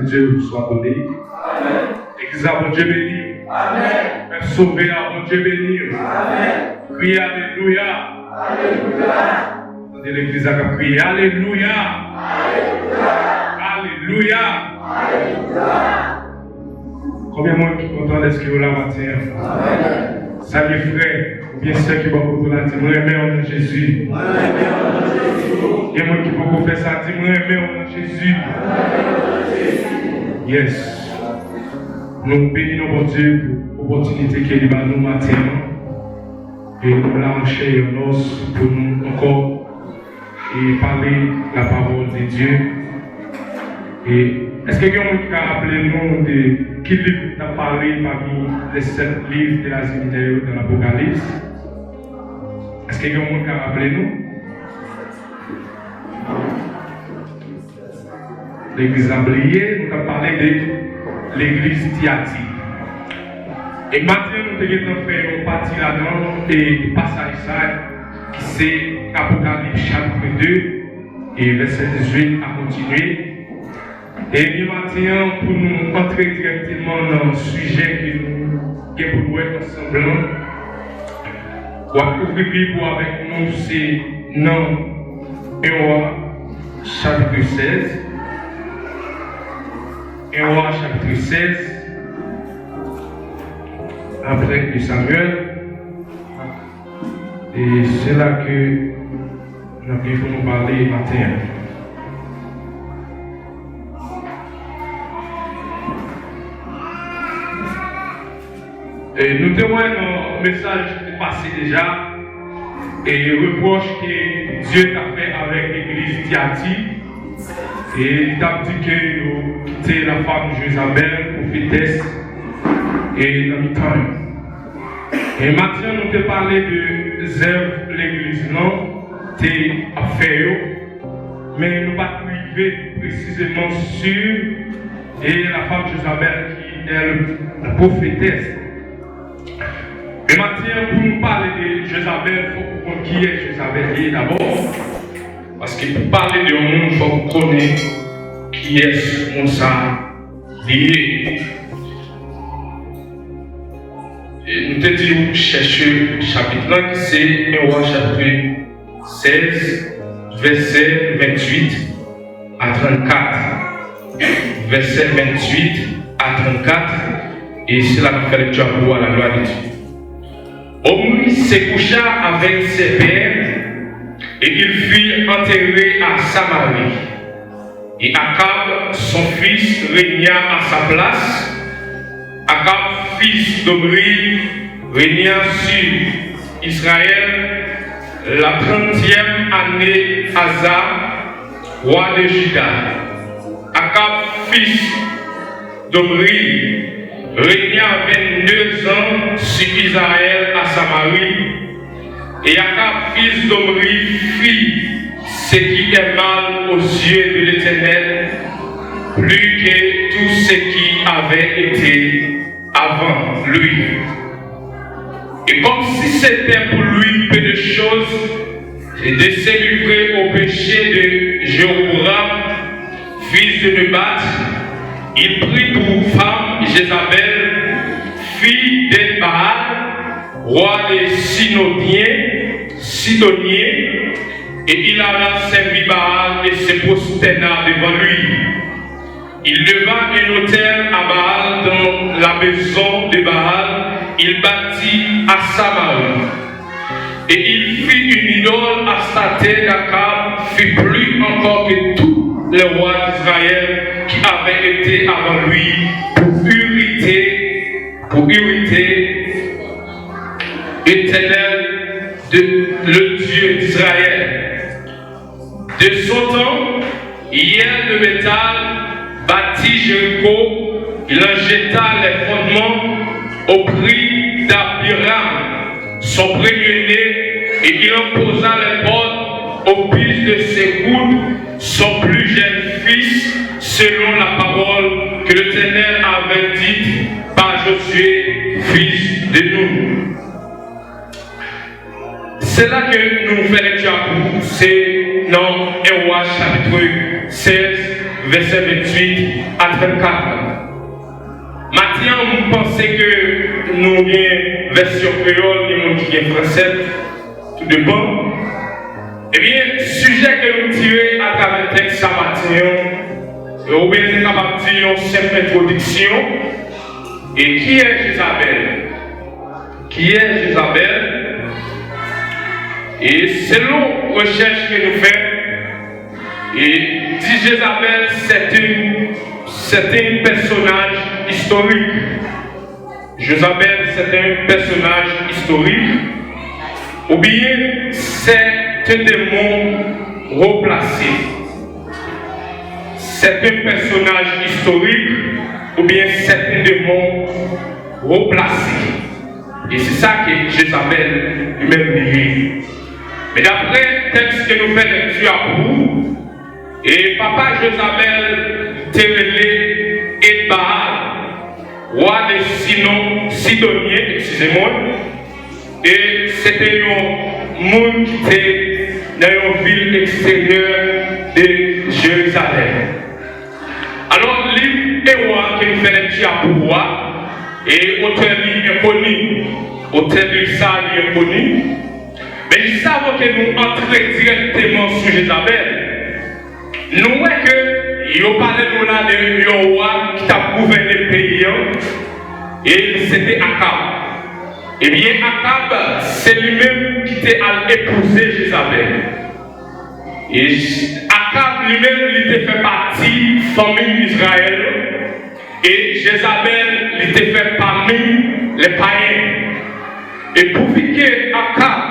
Dieu soit donné. L'église à mon Dieu béni. Amen. Sauver à mon Dieu béni. Amen. Criez Alléluia. Alléluia. L'église a crié Alléluia. Alléluia. Alléluia. Combien de monde qui est content d'être là matin? Amen. Salut frère, ou bien ceux qui vont pour la dire, moi aimé au nom de Jésus. Il y a des gens qui vont faire ça, dire, moi aimé au nom de Jésus. Yes. Nous bénissons mon Dieu pour l'opportunité qu'il y a nous matin. Et nous lancer en os pour nous encore et parler la parole de Dieu. Et est-ce que quelqu'un qui a rappelé nous de qui livre t'a parlé parmi les 7 livres de la séminaire de l'Apocalypse? Est-ce que quelqu'un qui a rappelé nous? L'église a brillé, nous avons parlé de l'église Thyatire. Et maintenant, nous avons fait une partie là-dedans et passage ça, qui c'est Apocalypse chapitre 2 et verset 18 à continuer. Et maintenant, pour nous entrer directement dans le sujet que nous avons pour nous ensemble, pour ouvrir pour avec nous, c'est dans 1 Roi chapitre 16. 1 Roi chapitre 16. Après que Samuel, et c'est là que nous devons nous parler matin. Et nous témoignons un message passé déjà et reproche que Dieu a fait avec l'église Thyatire. Et il a dit que nous quitté la femme Jézabel, prophétesse, et dans le temps. Et maintenant, nous te parler de zèbre l'église, non, t'es affaire, mais nous pas priver précisément sur et la femme Jézabel qui est la prophétesse. Et maintenant, pour nous parler de Jézabel, il faut comprendre qui est Jézabel d'abord. Parce que pour parler de monde, il faut connaître qui est ce monde ça lié. Et nous te disons, chercher le chapitre là, qui c'est 1 Roi chapitre 16, verset 28 à 34. Verset 28 à 34. Et c'est là qu'on fait le job pour la gloire de Dieu. Moïse se coucha avec ses pères et il fut enterré à Samarie. Et Akab, son fils, régna à sa place. Akab, fils d'Omri, régna sur Israël la 30e année Asa, roi de Juda. Akab, fils d'Omri, régna 22 ans sur Israël à Samarie. Et Akab, fils d'Omri, fit ce qui est mal aux yeux de l'Éternel, plus que tout ce qui avait été avant lui. Et comme si c'était pour lui peu de choses, et de se livrer au péché de Jéhoram, fils de Nebat, il prit pour femme Jézabel, fille de Baal, roi des Sidoniens, et il alla servir Baal et se prosterna devant lui. Il leva un autel à Baal dans la maison de Baal, il bâtit à Samarie. Et il fit une idole à sa tête d'Akab, fit plus encore que tous les rois d'Israël qui avaient été avant lui pour irriter l'Éternel, le Dieu d'Israël. De son temps, hier de métal bâtit Jéricho, il en jeta les fondements au prix d'Abiram, son premier-né, et il en posa les portes au pilier de ses coudes, son plus jeune fils, selon la parole que l'Éternel avait dite par Josué, fils de Nun. C'est là que nous faisons le diable, c'est dans 1 Roi chapitre 16, verset 28 à 34. Maintenant, vous pensez que nous avons une version créole et nous avons français, tout dépend. Eh bien, le sujet que nous tirons à travers le texte ce matin, ou bien nous capable de dire une simple introduction. Et qui est Jézabel? Qui est Jézabel? Et selon la recherche que nous faisons, et dit Jézabel, c'est un personnage historique. Jézabel, c'est un personnage historique. Ou bien, c'est un démon replacé. C'est un personnage historique. Ou bien, c'est un démon replacé. Et c'est ça que Jézabel lui-même dit. Mais d'après le texte que nous faisons lecture à vous, et papa Jézabel Térélé et Baal, roi des Sidoniens, excusez-moi, et c'était un monde qui était dans une ville extérieure de Jérusalem. Alors, le livre Héroïque que nous faisons lecture à vous, et auteur est connu, auteur de ça est connu. Mais juste avant que nous entrions directement sur Jézabel, nous voyons que il parlait de un roi qui a gouverné le pays et c'était Akab. Eh bien, Akab, c'est lui-même qui était à épouser Jézabel. Et Akab lui-même, il était fait partie de la famille d'Israël. Et Jézabel, il était fait parmi les païens. Et pour que Akab,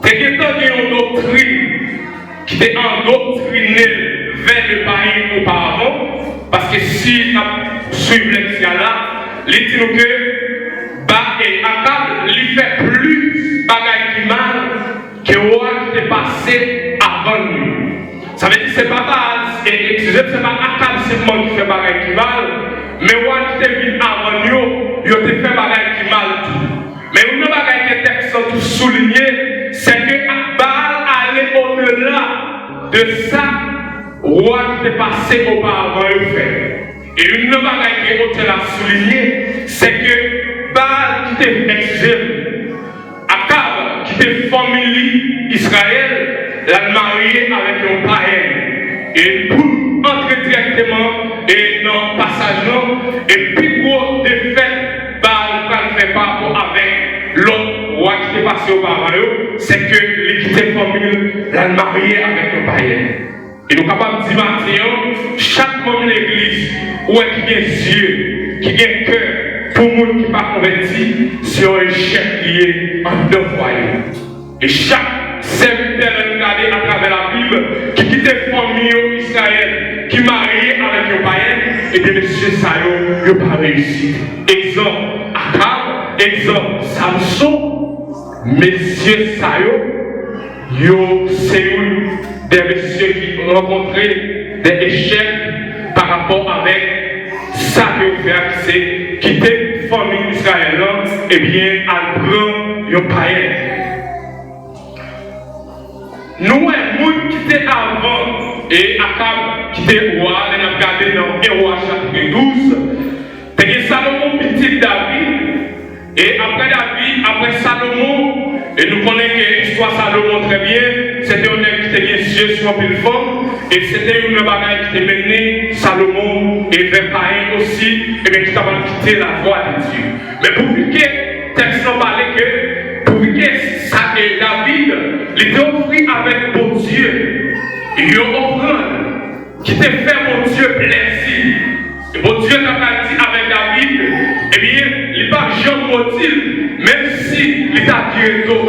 c'est qu'il y a une doctrine qui était endoctrinée vers le païen auparavant, parce que si on suit l'exia-là, il dit que Akab lui fait plus de bagaille mal que le roi qui était passé avant lui. Ça veut dire que ce n'est pas Baal, excusez-moi, ce n'est pas Akab seulement qui fait bagaille mal, mais le roi qui était venu avant lui, il a fait bagaille mal tout. Mais une bagaille que le texte tout souligné, c'est que Baal allait au-delà de ça, roi qui était passé auparavant le fait. Et une bagaille que l'auteur a souligné, c'est que Baal qui était exilé, Akab qui était famille Israël, l'a marié avec un païen. Et pour entrer directement et dans le passage, et puis gros défaite, Baal ne fait pas rapport avec l'autre roi qui était passé auparavant, c'est que l'équité famille l'a marié avec un païen. Et nous sommes capables de dire maintenant, chaque membre de l'église, où est-ce qu'il y a Dieu, qui a un cœur, pour le monde qui n'est pas converti, c'est un échec lié en deux foyers. Et chaque serviteur regardé à travers la Bible, qui quitte la famille Israël, qui est marié avec un païen, et bien monsieur Sayo, il n'a pas réussi. Exemple, Akab, exemple, Samson, messieurs Sayo, c'est des messieurs qui ont rencontré des échecs par rapport avec ça que vous faites, c'est quitter la famille israélienne et bien à prendre un païen. Nous, les gens qui étaient avant et Akab qui était roi, on a regardé dans Héroïque chapitre 12, c'est Salomon petit David, et après David, après Salomon, et nous connaissons que l'histoire Salomon très bien, c'était un homme qui était bien sûr sur une femme, et c'était une bagaille qui était menée, Salomon et vers Païen aussi, et bien qui avait quitté la voie de Dieu. Mais pour que le texte en parlait que, pour que ça et David, il était offert avec bon Dieu, et il a offert, qui était fait mon Dieu plaisir. Et bon Dieu t'a dit avec David, eh bien, il n'est pas Jean Motil, même si il t'a tiré d'eau.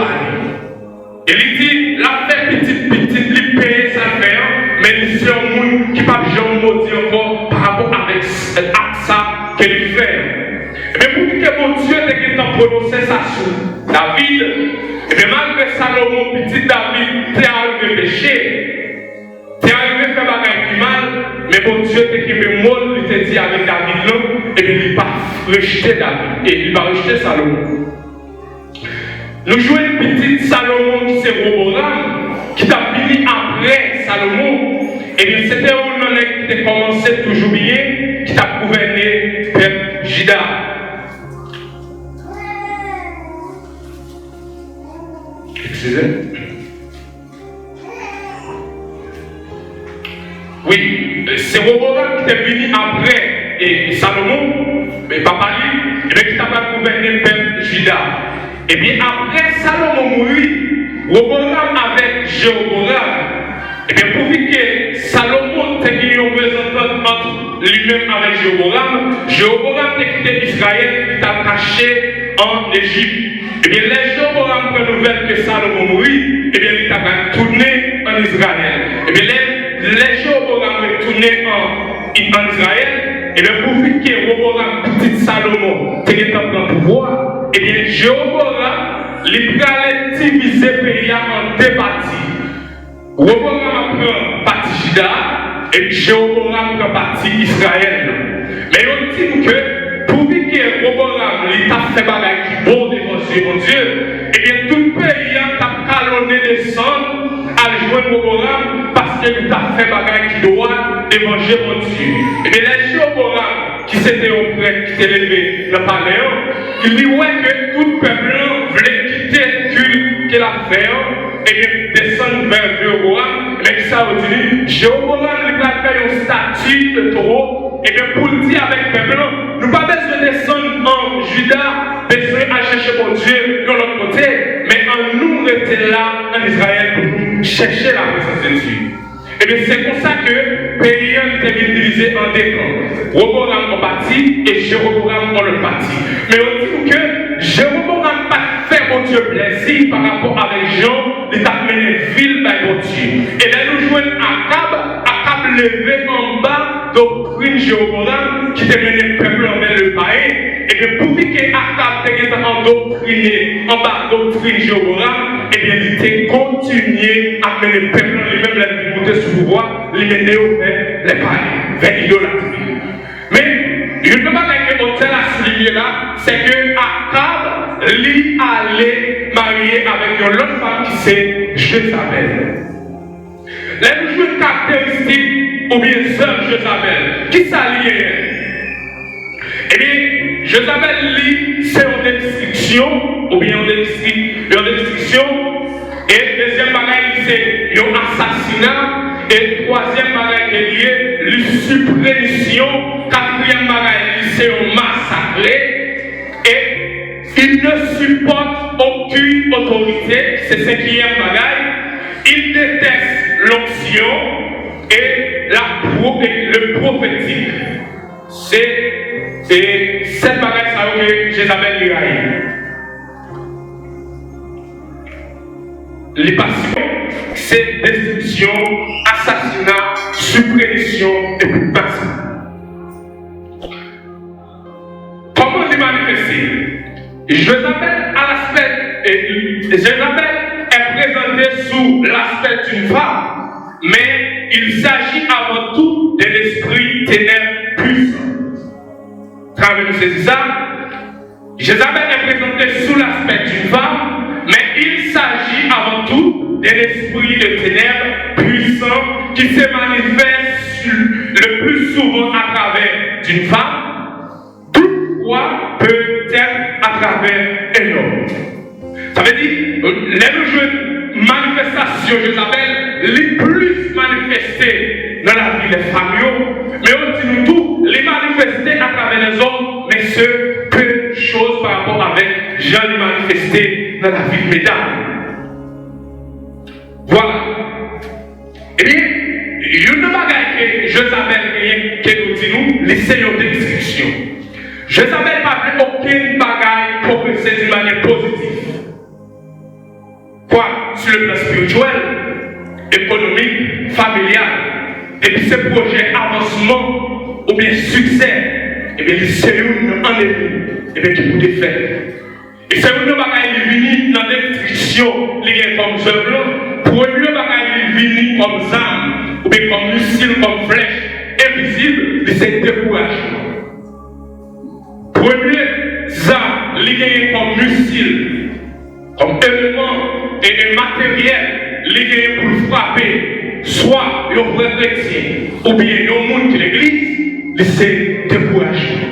Et il dit, la fait petite, il paye sa faire, mais c'est un monde qui n'est pas Jean Motil encore par rapport avec ça qu'il fait. Mais pour que mon Dieu ait prononcé ça sur David, et bien malgré Salomon, petit David, t'es arrivé péché. Tu es arrivé à faire bagaille qui mal, mais bon Dieu t'a équipé molle, il t'a dit avec David là, et bien il va rejeter David, et il va rejeter Salomon. Nous jouons une petite Salomon qui c'est Roboram, qui t'a fini après Salomon, eh bien, c'était un homme qui a commencé toujours bien, qui a gouverné le peuple Juda. Excusez. Oui, c'est Roboam qui est venu après et Salomon, mais papa lui, qui n'a pas gouverné le peuple Juda. Et bien après Salomon mourit, Roboam avec Jéroboam, et bien pour que Salomon ait eu un représentant entre lui-même avec Jéroboam a quitté Israël, il t'a caché en Égypte. Et bien les Jéroboam prennent nouvelle que Salomon mourit, et bien il t'a tourné en Israël. Et bien les Jéroboam retournés en Israël, et bien pour que Roboam, petit Salomon, ait un pouvoir, et bien Jéroboam, il a divisé le pays en deux parties. Roboam prend partie Juda et Jéroboam prend partie Israël. Mais on dit que pour que Roboam l'État fait bagaille qui bon devant Dieu, et bien tout le pays a calonné descendre à joindre Roboam parce que l'État fait bagaille qui doit devant Dieu. Et bien les Jéroboam qui s'était auprès, qui s'était levé dans le palais, il dit ouais que tout le peuple voulait quitter le culte qu'il a fait. Et bien, descendre vers Jéroboam, mais ça veut dire, Jéroboam lui a fait une statue de taureau, et bien pour le dire avec le peuple, nous pas besoin de descendre en Juda, besoin à chercher mon Dieu de l'autre côté, mais en nous rester là en Israël pour nous chercher la présence de Dieu. Et bien c'est comme ça que le pays était divisé en deux camps. Roboam en partie et Jéroboam en l'autre partie. Mais on dit que Jéroboam n'a pas fait mon Dieu plaisir par rapport avec Jean, il a mené ville par mon Dieu. Et là nous jouons Akab levé en bas doctrine Jéroboam qui a mené le peuple envers le pays. Et bien pour que Akab était endoctriné en bas doctrine Jéroboam, et bien il a continué à mener le peuple lui-même la monter sous pouvoir, les mener vers les païens, vers l'idolâtrie. Mais je ne peux pas dire que l'hôtel à souligner là, c'est que Akab lui allait marier avec une autre femme qui c'est Jézabel. Les joueurs caractéristiques ou bien sœur Jézabel, qui s'allie? Eh bien, Jézabel lui, c'est une destruction, ou bien une destruction. Et deuxième bagaille, c'est un assassinat. Et troisième bagaille est lié, la suppression. Quatrième bagaille, c'est un massacre. Et il ne supporte aucune autorité. C'est cinquième bagaille. Il déteste l'onction et le prophétique. C'est cette bagaille ça que Jézabel lui a eu. Les passions, c'est destruction, assassinat, suppression et puis passion. Comment les manifester? Jézabel est présentée sous l'aspect d'une femme, mais il s'agit avant tout de l'esprit ténèbres puissant. Quand vous saisissez ça, Jézabel est présentée sous l'aspect d'une femme, mais il s'agit avant tout d'un esprit de ténèbres puissant qui se manifeste le plus souvent à travers d'une femme, toutefois peut-être à travers un homme. Ça veut dire, les manifestations, Jézabel, les plus manifestées dans la vie des familles, mais on dit nous tout, les manifester à travers les hommes, mais ce peu de choses par rapport avec Jean les manifester dans la vie de mesdames. Voilà. Eh bien, il y a une bagaille que Jézabel qui nous dit nous, les seigneurs de destruction. Jézabel n'a fait aucune bagaille pour progresser d'une manière positive. Quoi? Sur le plan spirituel, économique, familial. Et puis ces projets avancement ou bien succès, et bien c'est une en ennemi, et bien qui peut faire. Et c'est une bagaille qui vient dans la destruction, liée comme œuvre, premier bagaille qui vient comme âme, ou bien comme missile, comme flèche, invisible, c'est découragement. Premier âme liée comme missile, comme élément et matériel lié pour frapper, soit un vrai chrétien ou bien un monde qui l'église, c'est découragement.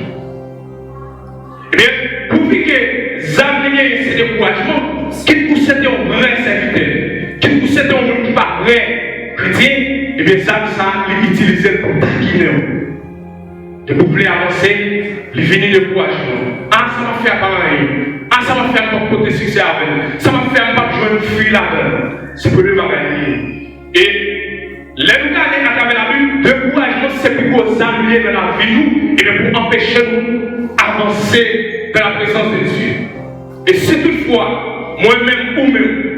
Eh bien, pour que Zamlier ce découragement, qu'il vous c'était un vrai serviteur, qu'il vous c'était un monde qui pas vrai chrétien, eh bien, ça, il utilisait pour taquiner. Et vous voulez avancer, il finit le découragement. Ah, ça m'a fait pareil. Ah, ça m'a fait un côté succès avec. Ça m'a fait un pas jouer une fille là-dedans. C'est pour le bagage. Et les nous à travers la Bible, le découragement, c'est pour vous amener dans la vie nous et pour empêcher nous d'avancer dans la présence de Dieu. Et si toutefois, moi-même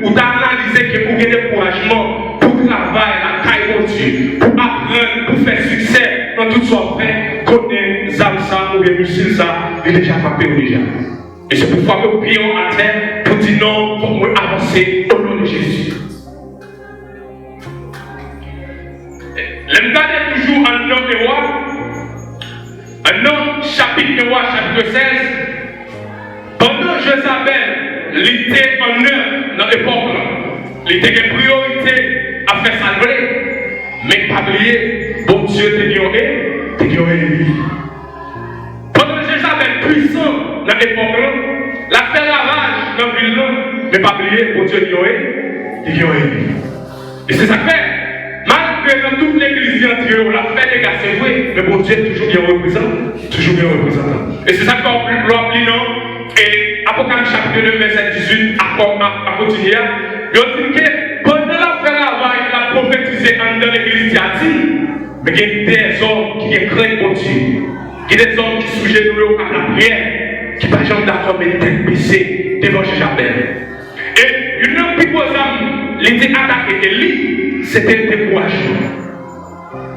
ou t'as analysé que pour gagner découragement, pour travailler la caille de Dieu, pour apprendre, pour faire succès dans tout son fait, connaître ça ou bien muscle ça, il est déjà frappé déjà. Et c'est pourquoi nous prions à terre pour dire non, pour nous avancer au nom de Jésus. L'Emdad est toujours un homme de roi. Un homme, chapitre de roi, chapitre 16. Pendant Jézabel, il était en œuvre dans l'époque. Il était une priorité à faire salver. Mais pas oublier, bon Dieu te guérit. Pendant Jézabel puissant dans l'époque, la fait ravage dans la ville, mais pas oublier, bon Dieu te guérit. Et c'est ça que fait. Malgré dans toute l'église entière, on l'a fait des gars, c'est vrai, mais bon Dieu est toujours bien représentant. Et c'est ça qu'on peut l'appeler, non? Et Apocalypse chapitre 2, verset 18, à continuer, il dit que pendant la fait ravage, il a prophétisé dans l'église d'Ati, mais il y a des hommes qui craignent pour Dieu, il y a des hommes qui sont genoux à la prière, qui ne sont pas jamais d'accord, mais ils sont baissés devant Jézabel. Et une autre qui pose il était attaqué Élie. C'était le découragement.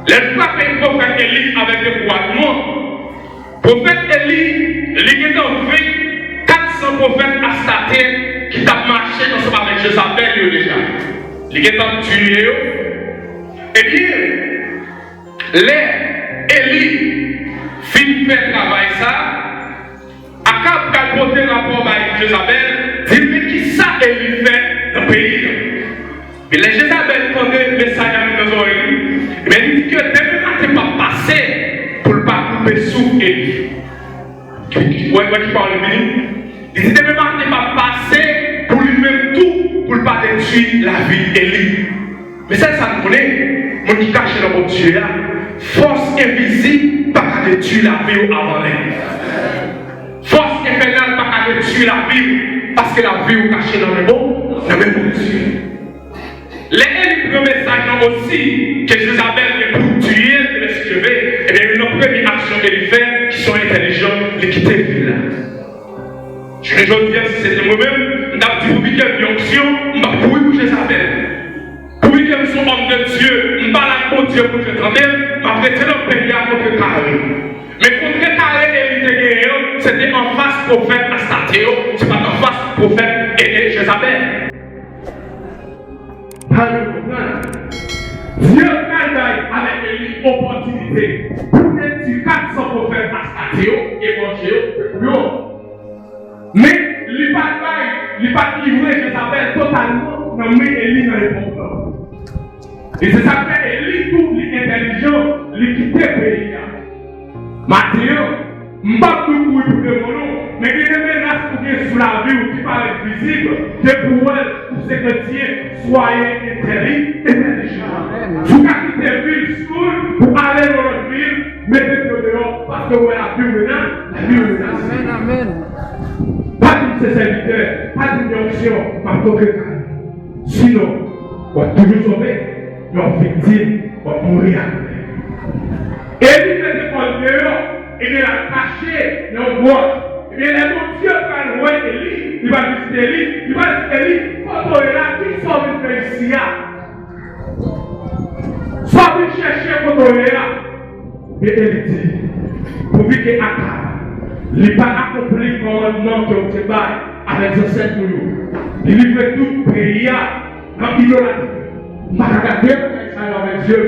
Les frappes du prophète Élie avec le découragement. Le prophète Élie, il était en fait 400 prophètes à sa terre qui ont marché ensemble avec Jézabel déjà. Il était en tué. Eh bien, les Élie finit de faire travail ça. Akab a porté rapport avec Jézabel, dit mais qui ça Élie fait dans le pays. Mais les Jézabel tendaient le message à nos oreilles. Mais il dit que même quand tu n'es pas passé pour ne pas couper sous Élie. Qui parle de lui. Il dit que même quand tu n'es pas passé pour lui-même tout, pour ne pas détruire la vie d'Élie. Mais ça nous connaît. Moi qui cache dans mon Dieu là, force invisible, pas qu'à détruire la vie avant elle. Force infernale, pas qu'à détruire la vie, parce que la vie est cachée dans le bon Dieu. Les premiers messages aussi que Jézabel est pour tuer les esclaves, et bien une première action qu'elle fait qui sont intelligents, les quitter la ville. Je vais dire si c'était moi-même, je vais dire qu'il y a une action, je vais pour Jézabel. Pour qu'il y ait un homme de Dieu, je vais la contre Dieu pour que je t'entende, je vais prêter le pays contre Carré. Mais contre Carré et l'idée c'était en face prophète Astatéo, ce n'est pas en face prophète et Jézabel. Dieu avec une opportunité pour détruire 400 prophètes Astatéo et Évangéo. Mais il n'a pas livré Jézabel totalement dans Élie dans l'époque. Et c'est ça que Élie, tout l'intelligent, il quitte le pays. Matthieu, je ne sais pas pour le nom, mais il y a des menaces pour que sous la vie ou qui paraît visible, que pour elle, pour ces chrétiens, soyez intelligents. Vous quittez la ville pour aller dans notre ville, mettez-le dehors parce que vous avez la vie menace. Amen. Pas de ses serviteurs, pas d'une option, par contre, sinon, on va toujours sauver, nos victimes vont mourir. Et il fait des points dehors, il est caché dans le bois. Et bien, les bons dieux, quand il voit Élie, il va visiter Élie, il va dire Élie, quand on est là, qui sort de faire ici? Soit vous cherchez quand on est là. Et Élie dit, pour dire que Akab, il n'a pas accompli le commandement que vous avez avec les ancêtres pour nous. Il fait toute prière dans l'idolâtrie. Il n'a pas regardé avec Dieu.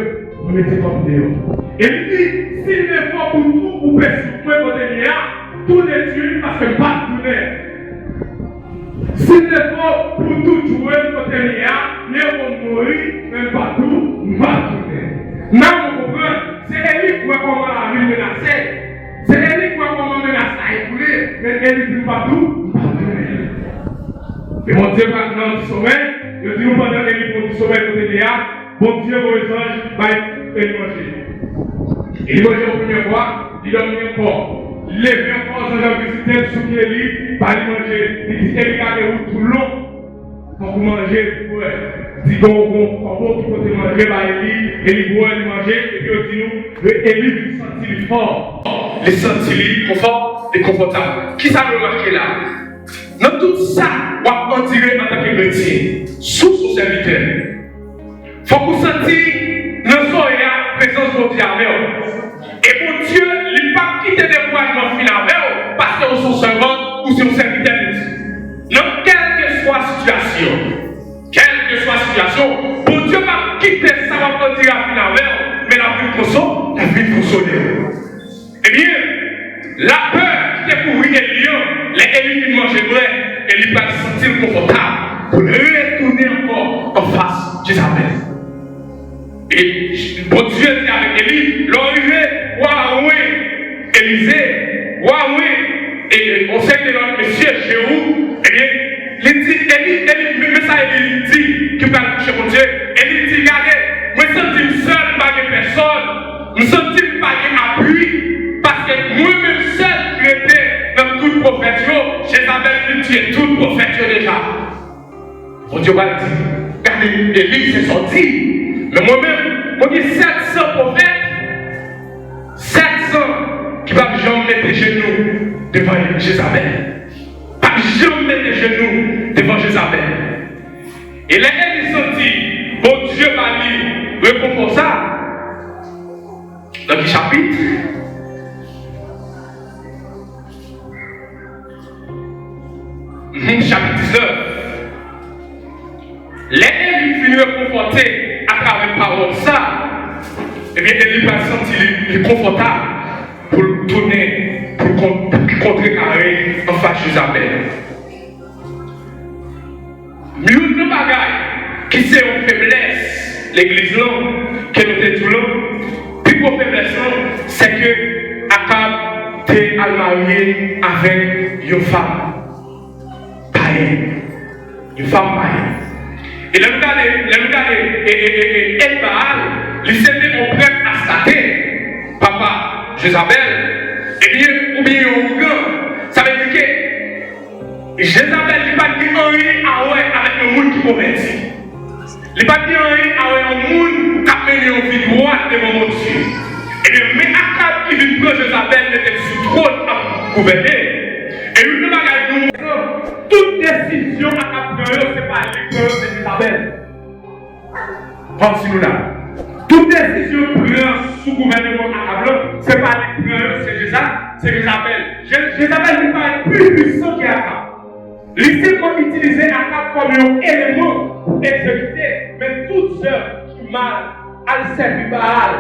On mettait comme Dieu. Et il dit, s'il ne faut pour tout, pour souffrir votre lien, tout détruire parce que pas de douleur. S'il ne faut pour tout jouer votre lien, mieux pour mourir, même pas tout, dit partout, mais mon Dieu, maintenant, du sommeil, il dit nous pendant que du sommeil, bon Dieu, vos anges, va manger. Il mange la première fois, il donne encore. Les 20 fois, les anges visiteurs, sous qui est libre, va manger. Il dit qu'il garde tout long pour manger. Il dit qu'on peut manger, va il boit, il manger, et puis il dit nous, il sentit fort. Les sentit confort et confortable. Qui ça veut marquer là? Dans tout ça, on va en tirer en tant que chrétien, sous son serviteur. Il faut que vous sentiez dans la présence de Dieu avec vous. Et pour Dieu, il ne va pas quitter des voies avec vous parce que vous êtes servant ou son serviteur. Dans quelle que soit la situation, pour Dieu ne va pas quitter ça, va pas dire avec vous, mais la vie de consommer. Eh bien, la peur qui est pour les lions, les élus qui mangent vrai, et ils peuvent se sentir confortables pour retourner encore en face d'Isabelle. Et bon Dieu dit avec Élie, l'arrivée, waouh, Élisée, waouh, et on sait que notre monsieur Jéhu, eh bien, il dit, mais ça, il dit, qui parle chez mon Dieu, il dit, regardez, moi, je me sens seul, pas de personne, je me sens pas d'appui. Parce que moi-même seul qui était dans toute prophétie, Jézabel qui tuait toute prophétie déjà. Mon Dieu va dire, car Élie s'est sorti. Mais moi-même, on dit 700 prophètes, 700 qui ne vont jamais mettre les genoux devant Jézabel. Pas jamais mettre les genoux devant Jézabel. Et là, elle est sortie, bon Dieu va lui répondre ça. Dans le chapitre, chapitre 19. Les Élie finit conforté à travers la parole ça. Eh bien, Élie va sentir confortable pour tourner, pour contrecarrer en face de Jézabel. Mais une bagaille qui c'est une faiblesse, l'église là, qui nous dit tout là, plus pour faiblesse, c'est que Akab était marié avec une femme. Une femme païenne. Et le regard El Baal, il s'était en prêtre à stater, papa, Jézabel, et bien, ou bien au grand, ça veut dire que Jézabel n'est pas dit rien avec le monde qui convertit. Il n'est pas dit rien avec le monde qui a mené une vie droite devant mon Dieu. Et bien, mais Akab qui vit prendre Jézabel n'était sur trône à gouverner. Et une bagaille toute décision à prendre, ce n'est pas l'épreuve de Jézabel. Comme si nous là. Toute décision prise sous gouvernement Akab, ce n'est pas l'épreuve, c'est Jézabel. Jézabel n'est pas plus puissant qu'Akab. Il sait comment utiliser Akab comme un élément pour exécuter, mais toutes œuvres qui mal, à servir Baal,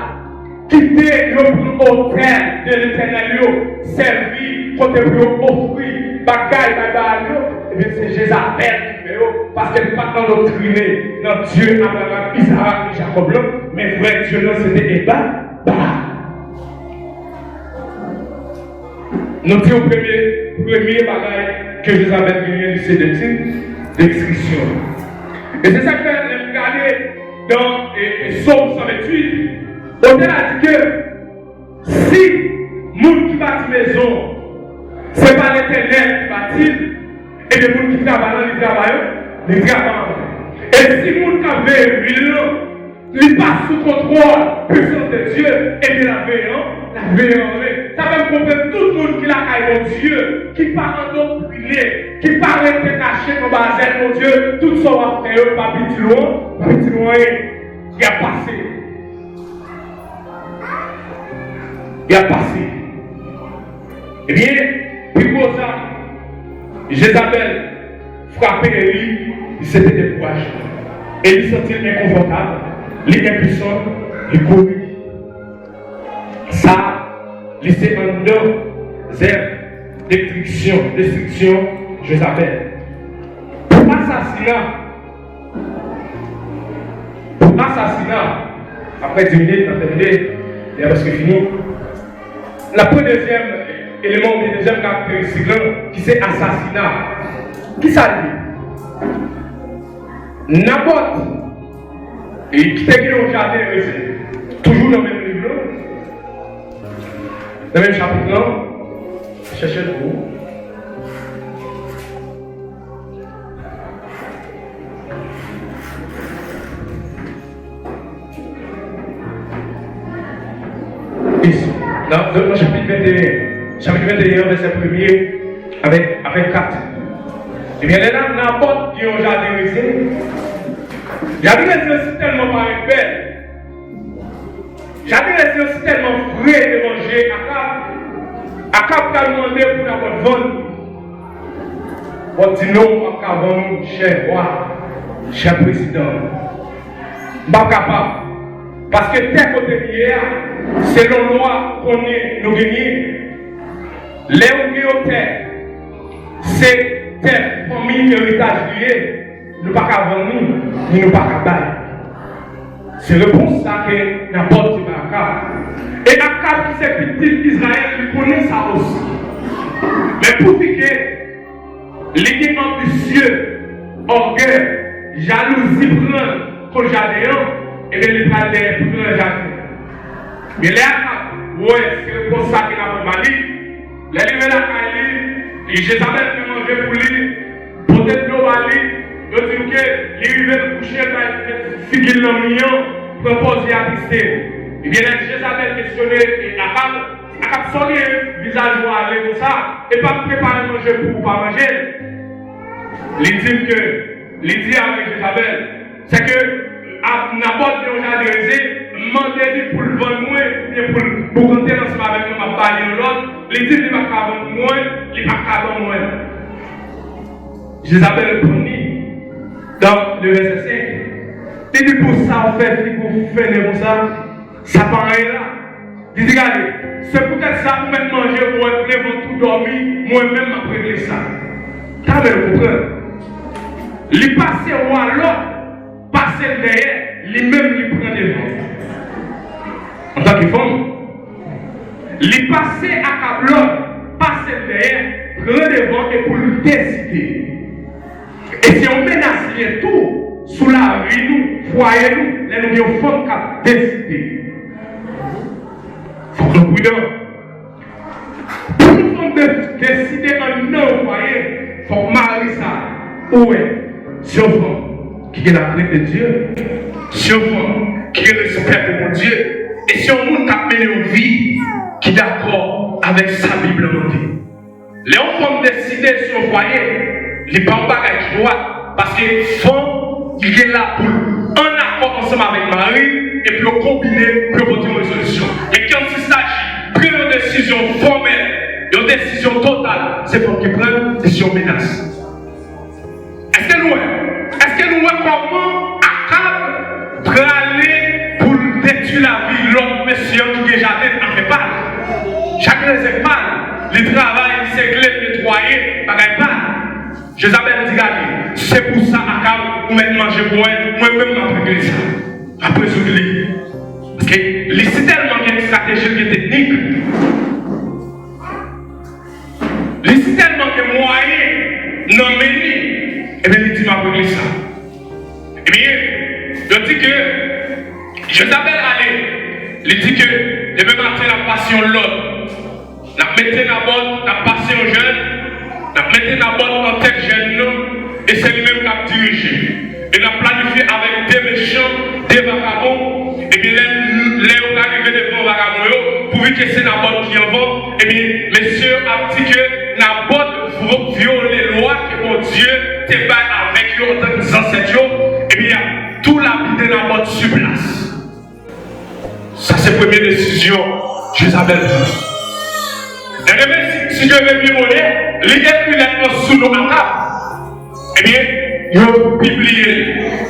quitter le hôtel de l'éternel, servir, côté pour offrir, bagaille, et bien c'est Jézabel qui fait, parce qu'elle n'est pas dans l'autriné, dans Dieu, Abraham, Isaac et Jacob, mais vrai Dieu, là, c'était Eba, nous disons premier bagaille que Jézabel vient, c'est des descriptions. Et c'est ça que je regarder dans Somme 128. On a dit que si les gens qui bâtissent maison, ce n'est pas l'éternel qui bâtit, et les gens qui travaillent, ils travaillent. Et si les gens qui avaient ville, ils passent sous contrôle, puissance de Dieu, et de la veillant. Ça va comprendre tout le monde qui l'a caillé mon Dieu, qui part endoctriné, qui part être caché dans le mon Dieu, tout ça va faire, pas petit loin, il a passé. Il a passé. Eh bien, puis pour ça, Jézabel frappait Élie, il s'était découragé. Élie se sentit inconfortable, il est impuissant, il courut. Ça, c'est un zère destruction, Jézabel. Pour assassinat, après 10 minutes, on a terminé, il y a presque fini. La deuxième élément de deuxième caractéristique qui c'est assassinat. Qui ça dit? Naboth, et qui était au jardin, toujours dans le même livre, dans le même chapitre, cherchez le coup. Dans le chapitre 21, verset 1er, avec 4. Eh bien, les dames Naboth qui ont jardin raisin, jardin raisin aussi tellement pas belle. Jardin raisin aussi tellement frais de manger. Akab t'a demandé pour la bonne vente. On dit non, on va vendre, cher roi, cher président. Pas capable. Parce que tel côté hier, selon la loi qu'on est, nous gagnons, les oubliés terre, c'est terre, famille, héritage lié, nous pas qu'à vendre, ni nous pas qu'à bailler. C'est le bon ça que Naboth dit à Akab. Et Akab qui s'est petit d'Israël, il connaît ça aussi. Mais pour dire que les ambitieux, orgueil, jalousie prend pour le jardin, et bien il va aller pour le jardin. Mais les Akab, ouais, c'est le bon ça qu'il a pour Mali. Les livres la Kali, et Jézabel fait manger pour lui, peut-être l'eau Mali, il dit que les rives de coucher, si il l'a mis, propose à Christ. Et bien, Jézabel questionnait et Akab sorti le visage pour aller comme ça, et pas préparer manger pour pas manger. Il dit avec Jézabel, c'est que Naboth de jardin raisin, demandez pour le vendre moins, pour compter ensemble avec nous, pour parler de l'autre. Il dit qu'il ne va pas vendre moins, il ne va pas vendre moins. Jézabel répondit dans le verset 5. Il dit pour ça, on fait, pour faire comme ça, ça paraît là. Il dit, regardez, c'est peut-être ça pour mettre manger, pour être prêt, pour tout dormir, moi-même, après régler ça. T'as bien compris? Il passe au roi l'autre, passe derrière, lui-même, il prend des vents. En tant que femme, il passe à Cablon, passe derrière, prend des vents et pour le décider. Et si on menace tout, sous la vie, nous, foyer, nous, les nous femmes qui décider. Il faut que nous prudents. Pour nous décider un non foyer, il faut que Marie ça. Où est ce enfant qui est la crainte de Dieu? Ce enfant qui est le respect de mon Dieu? Et si on monde qui a mené une vie qui est d'accord avec sa Bible en dit. Les enfants décident sur le foyer, les parents qui doivent, parce que font, il est là pour un accord ensemble avec Marie et puis combiner pour voter une résolution. Et quand il s'agit de prendre une décision formelle, une décision totale, c'est pour qu'ils prennent une décision menace. Est-ce que nous comment Akab peut aller pour détruire la vie de l'autre monsieur qui est jardin a fait pas? Chacun sait pas. Le travail, c'est clé de nettoyer, pareil pas. Jézabel dit, regardez, c'est pour ça Akab, vous mettez manger pour elle, moi-même, après ça. Après ce que parce que c'est tellement une stratégie qui est technique. C'est tellement que moyen, non menu, et bien, il dit, après ça. Eh bien, je dis que Jézabel allait, il dit que je vais mettre la passion de l'autre. La mettre Naboth, la passion jeune, la mettre Naboth en tête jeune, et c'est lui-même qui a dirigé. Et il a planifié avec des méchants, des vagabonds, et bien les arrivés devant vagabonds, pour que c'est Naboth qui en va, et bien, messieurs a dit que Naboth viole les lois que mon Dieu te bat avec eux en tant que ancêtres, et bien, tout la vie de Naboth sur place. Ça, c'est la première décision, Jézabel. Et si je veux bien voler, les lettres sous nos Akab, eh bien, ils vont publier.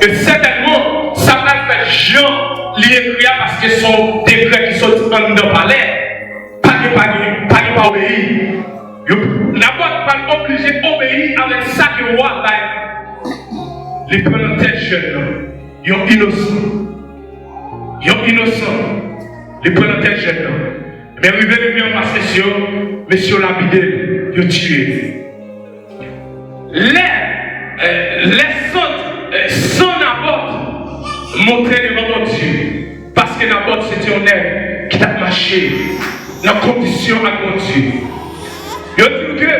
Et certainement, ça va faire Jean l'écrire parce que son décret qui sont dans le palais, pas obéir. Naboth pas obligé d'obéir avec ça que le roi a. Les premiers têtes jeunes, ils sont innocents. Les premiers têtes jeunes. Mais arrivé les miens en face, monsieur lapidé, il a tué. Les sans Naboth montraient devant mon Dieu. Parce que Naboth c'était un homme qui a marché dans la condition à mon Dieu. Il a dit que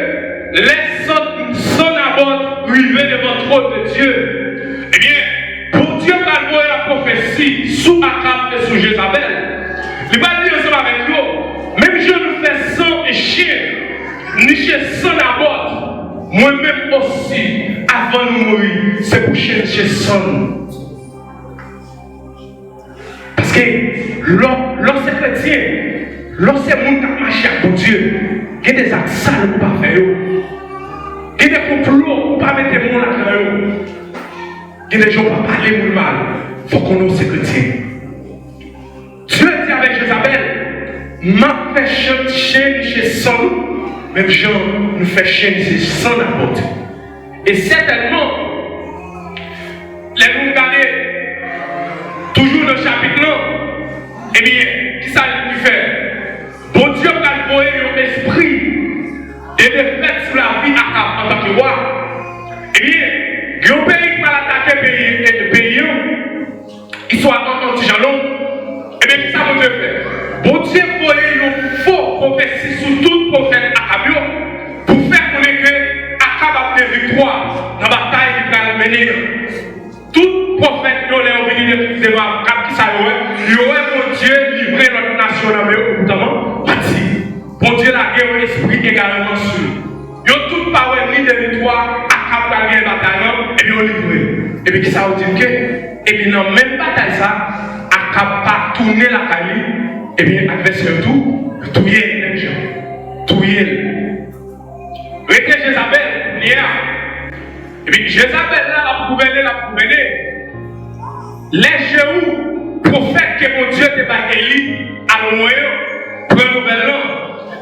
les sans Naboth arrivaient devant le trône de Dieu. Eh bien, pour Dieu va voir la prophétie sous Akab et sous Jézabel. Il va dire ensemble avec nous, même je ne fais sang et chien, ni chez sans Naboth, moi-même aussi, avant de mourir, c'est pour chercher sang. Parce que lorsque chrétien, lorsque le monde a marché pour Dieu, il y a des actes sales pour ne pas faire. Il y a des complots pour ne pas mettre le monde là-dedans. Il y a des gens qui ne vont pas parler pour le mal. Il faut qu'on ait ces chrétiens. Dieu dit avec Jézabel, m'a fait chercher chez son, même Jean nous fait chercher sans Naboth. Et certainement, les nous regardez toujours dans le chapitre 1, eh bien, qui ça lui fait? Bon Dieu va envoyer un esprit et des fêtes sur la vie Akab en tant que roi. Eh bien, il y a un pays qui va attaquer le pays, qui soit en anti-jalon. Eh bien, qui ça mon Dieu fait? Bon Dieu va envoyer une faux prophétie sur tout prophète Akab pour faire connaître que Akab a pris victoire dans la bataille qui va mener. Tout prophète qui est venu de tous ces morts, qui ça y aurait mon Dieu livré notre nation dans le notamment parti. Bon Dieu la guerre l'esprit également sur. Ils ont toute parole ni de victoire, Akab a gagné la bataille et bien on livré. Et puis qui ça veut dire que, et bien dans même bataille ça, Akab pas tourné la caille, et bien adversaire tout les gens, touiller. Regardez Jézabel, hier. Et puis Jézabel là, la gouverner. Les Jéhou, prophètes que mon Dieu t'a pas élu, à l'envoyer, pour un nouvel an.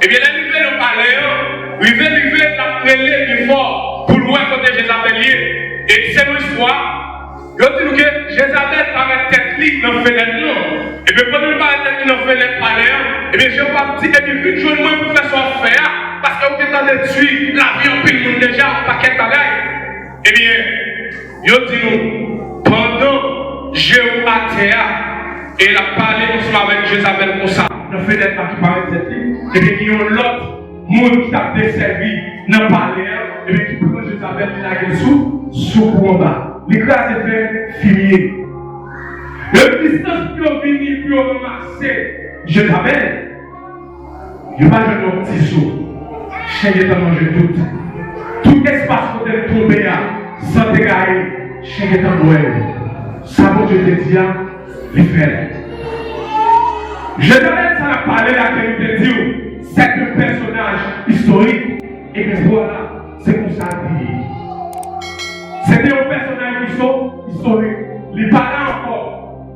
Et bien, la nouvelle en palais, il veut la prélée du fort pour loin côté Jézabel. Et c'est une histoire. Il dit que Jézabel paraît tête libre dans le fenêtre. Et bien, quand il paraît tête libre dans le fenêtre palais, et bien, je vais dire, et bien, vu que je ne peux faire son faire, parce que vous êtes en train de tuer la vie en pile monde déjà, un paquet de bagailles. Eh bien, il dit nous, pendant Jéhu à terre, et il a parlé ensemble avec Jézabel pour ça. Dans le fenêtre qui paraît tête libre, et bien, il y a l'autre monde qui t'a desservi dans le palais, et bien, qui prend Jézabel, il a sous combat. L'éclat s'est fait fini. Le distance qui ont fini, qui ont ramassé Jézabel, il n'y a pas de petit saut. Chien est à manger tout. Tout espace où elle est tombée, sans dégager, chien est à boire. Ça, bon, je te dis, il fait. Jézabel, ça a parlé à quelqu'un de Dieu. C'est un personnage historique. Et que voilà, c'est pour ça dit. C'était un personnage historique. Il parlait encore.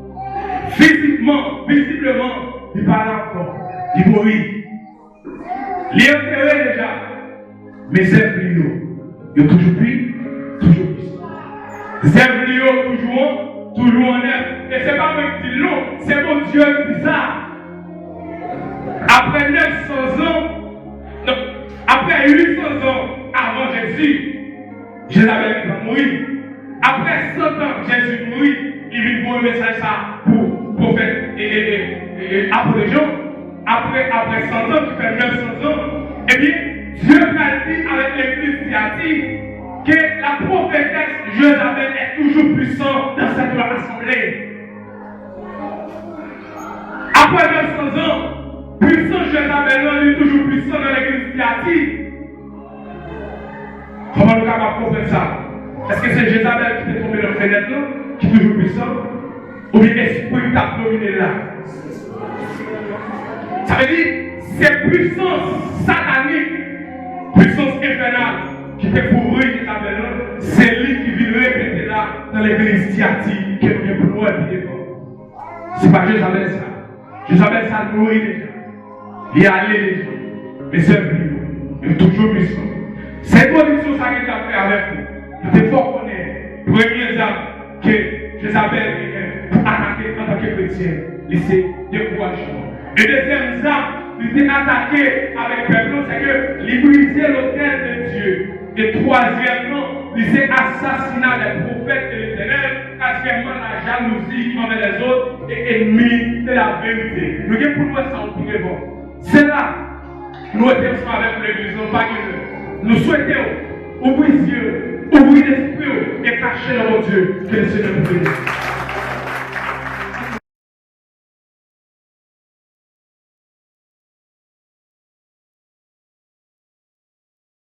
Physiquement, visiblement, il parlait encore. Il mourit. Il est enterré déjà. Mais c'est Zéphrio. Il est toujours plus, toujours plus. Zéphrio, toujours en air. Et c'est pas moi qui dis non, c'est mon Dieu qui dit ça. Après 900 ans, non, après 800 ans avant Jésus, Jézabel va mourir. Après 100 ans, Jésus mourit. Il vient pour un message ça pour prophète et après les gens. Après 100 ans, qui fait 900 ans, eh bien, Dieu a dit avec l'église Thyatire que la prophétesse Jézabel est toujours puissante dans cette assemblée. Après 900 ans, puissant Jézabel est toujours puissant dans l'église Thyatire. Comment nous capable de comprendre ça? Est-ce que c'est Jézabel qui est tombé dans la fenêtre, qui est toujours puissant? Ou bien l'esprit qui t'a dominé là? Ça veut dire, c'est puissance satanique, puissance infernale, qui fait couvrir Jézabel, c'est lui qui vient répéter là dans l'église Thyatire, qui est bien plus loin et devant. C'est pas Jézabel ça. Jézabel ça mourit déjà. Il est allé déjà. Mais c'est lui, il est toujours puissant. C'est condition ça qu'il a fait avec vous. Il faut connaître, première arme que Jézabel pour attaquer en tant que chrétien, c'est découragement. Et deuxième arme, il était attaqué avec peuple, c'est que il brisait l'autel de Dieu. Et troisièmement, il s'est assassiné les prophètes de l'Éternel. Quatrièmement, la jalousie envers les autres et ennemi de la vérité. Nous avons pour nous ça en premier bon. C'est là, nous étions avec l'église, non pas que nous souhaitons ouvrir les yeux, ouvrir l'esprit et cacher notre Dieu. Que le Seigneur nous bénisse.